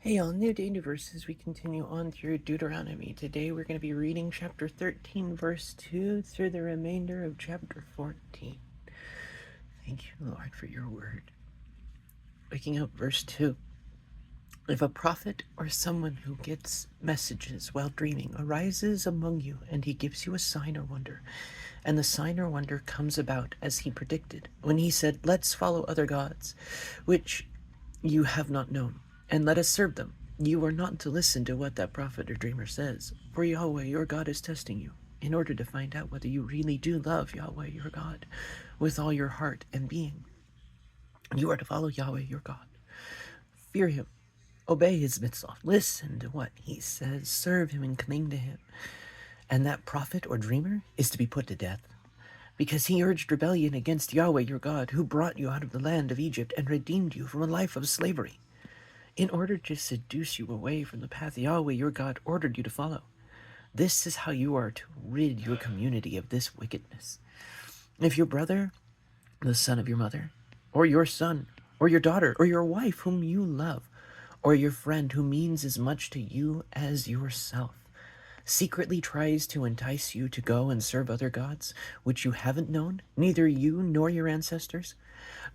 Hey y'all, new day, new verses. We continue on through Deuteronomy. Today we're going to be reading chapter 13, verse 2 through the remainder of chapter 14. Thank you, Lord, for your word. Waking up, verse 2. If a prophet or someone who gets messages while dreaming arises among you and he gives you a sign or wonder, and the sign or wonder comes about as he predicted, when he said, "Let's follow other gods, which you have not known, and let us serve them," you are not to listen to what that prophet or dreamer says, for Yahweh your God is testing you in order to find out whether you really do love Yahweh your God with all your heart and being. You are to follow Yahweh your God. Fear him. Obey his mitzvah. Listen to what he says. Serve him and cling to him. And that prophet or dreamer is to be put to death, because he urged rebellion against Yahweh your God, who brought you out of the land of Egypt and redeemed you from a life of slavery, in order to seduce you away from the path Yahweh your God ordered you to follow. This is how you are to rid your community of this wickedness. If your brother, the son of your mother, or your son, or your daughter, or your wife whom you love, or your friend who means as much to you as yourself, secretly tries to entice you to go and serve other gods, which you haven't known, neither you nor your ancestors,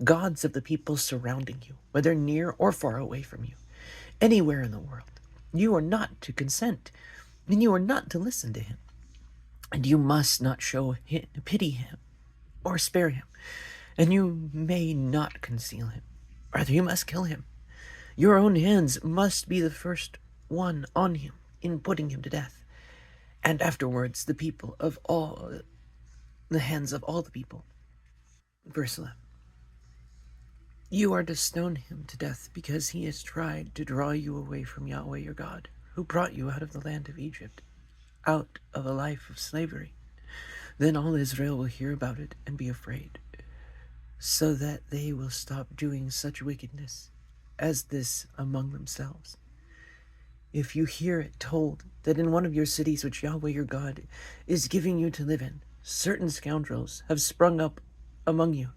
gods of the people surrounding you, whether near or far away from you, anywhere in the world, you are not to consent, and you are not to listen to him, and you must not pity him or spare him, and you may not conceal him. Rather, you must kill him. Your own hands must be the first one on him in putting him to death, and afterwards the hands of all the people. Verse 11. You are to stone him to death because he has tried to draw you away from Yahweh your God, who brought you out of the land of Egypt, out of a life of slavery. Then all Israel will hear about it and be afraid, so that they will stop doing such wickedness as this among themselves. If you hear it told that in one of your cities which Yahweh your God is giving you to live in, certain scoundrels have sprung up among you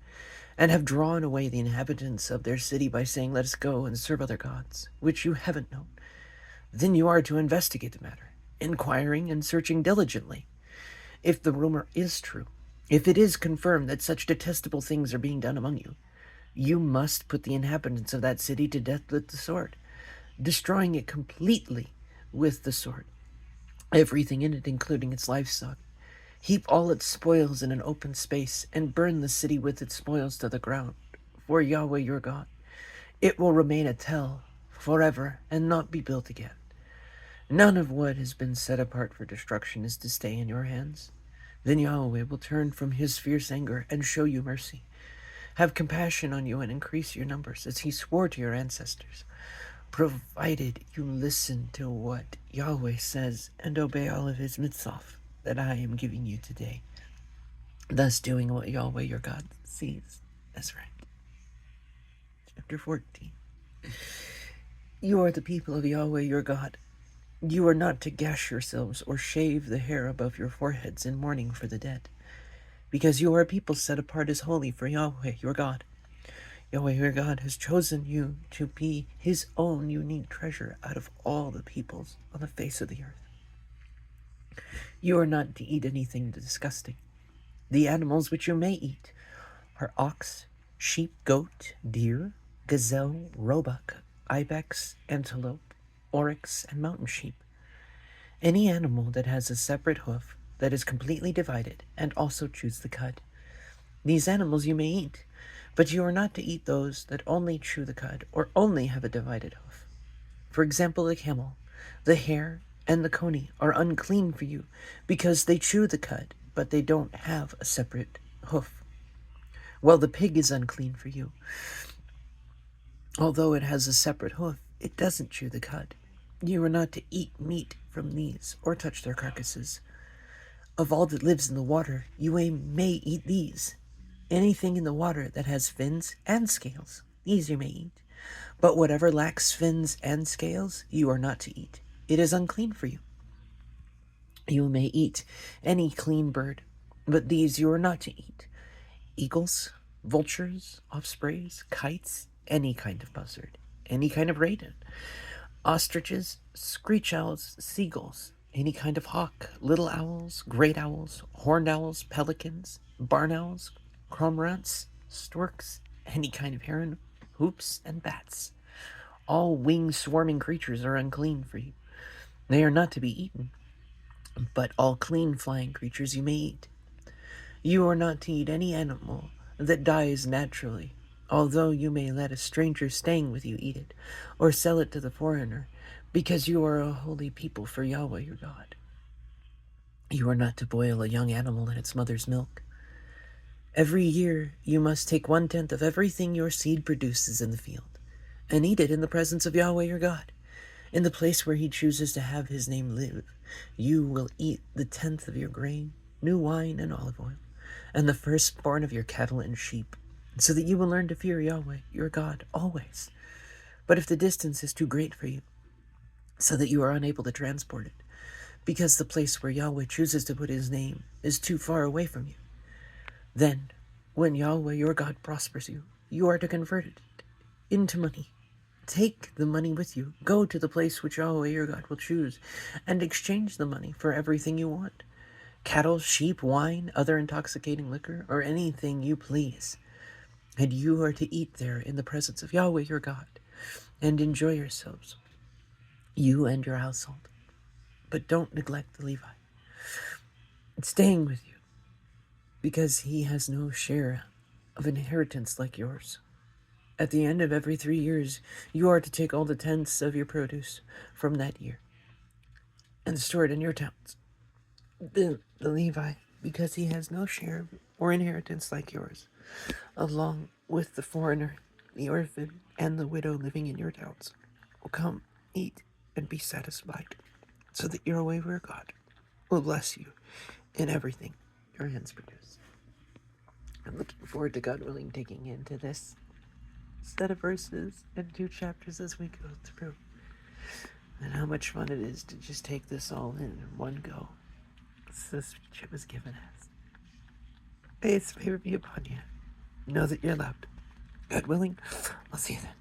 and have drawn away the inhabitants of their city by saying, "Let us go and serve other gods," which you haven't known, then you are to investigate the matter, inquiring and searching diligently. If the rumor is true, if it is confirmed that such detestable things are being done among you, you must put the inhabitants of that city to death with the sword, destroying it completely with the sword, everything in it, including its livestock. Heap all its spoils in an open space, and burn the city with its spoils to the ground, for Yahweh your God. It will remain a tell forever and not be built again. None of what has been set apart for destruction is to stay in your hands. Then Yahweh will turn from his fierce anger and show you mercy, have compassion on you, and increase your numbers, as he swore to your ancestors, provided you listen to what Yahweh says and obey all of his mitzvot that I am giving you today, thus doing what Yahweh your God sees as right. Chapter 14. You are the people of Yahweh your God. You are not to gash yourselves or shave the hair above your foreheads in mourning for the dead, because you are a people set apart as holy for Yahweh your God. Yahweh your God has chosen you to be his own unique treasure out of all the peoples on the face of the earth. You are not to eat anything disgusting. The animals which you may eat are ox, sheep, goat, deer, gazelle, roebuck, ibex, antelope, oryx, and mountain sheep. Any animal that has a separate hoof that is completely divided and also chews the cud. These animals you may eat, but you are not to eat those that only chew the cud or only have a divided hoof. For example, the camel, the hare, and the coney are unclean for you, because they chew the cud, but they don't have a separate hoof. Well, the pig is unclean for you. Although it has a separate hoof, it doesn't chew the cud. You are not to eat meat from these or touch their carcasses. Of all that lives in the water, you may eat these. Anything in the water that has fins and scales, these you may eat. But whatever lacks fins and scales, you are not to eat. It is unclean for you. You may eat any clean bird, but these you are not to eat. Eagles, vultures, ospreys, kites, any kind of buzzard, any kind of raven, ostriches, screech owls, seagulls, any kind of hawk, little owls, great owls, horned owls, pelicans, barn owls, cormorants, storks, any kind of heron, hoops, and bats. All winged swarming creatures are unclean for you. They are not to be eaten, but all clean flying creatures you may eat. You are not to eat any animal that dies naturally, although you may let a stranger staying with you eat it, or sell it to the foreigner, because you are a holy people for Yahweh your God. You are not to boil a young animal in its mother's milk. Every year you must take 1/10 of everything your seed produces in the field, and eat it in the presence of Yahweh your God. In the place where he chooses to have his name live, you will eat the 10th of your grain, new wine, and olive oil, and the firstborn of your cattle and sheep, so that you will learn to fear Yahweh your God always. But if the distance is too great for you, so that you are unable to transport it, because the place where Yahweh chooses to put his name is too far away from you, then, when Yahweh your God prospers you, you are to convert it into money. Take the money with you, go to the place which Yahweh your God will choose, and exchange the money for everything you want: cattle, sheep, wine, other intoxicating liquor, or anything you please. And you are to eat there in the presence of Yahweh your God, and enjoy yourselves, you and your household. But don't neglect the Levi, staying with you, because he has no share of inheritance like yours. At the end of every 3 years, you are to take all the tenths of your produce from that year and store it in your towns. The Levi, because he has no share or inheritance like yours, along with the foreigner, the orphan, and the widow living in your towns, will come, eat, and be satisfied, so that Yahweh your God will bless you in everything your hands produce. I'm looking forward to, God willing, digging into this set of verses and 2 chapters as we go through, and how much fun it is to just take this all in one go. So this it was given us. May his favor be upon you. Know that you're loved. God willing, I'll see you then.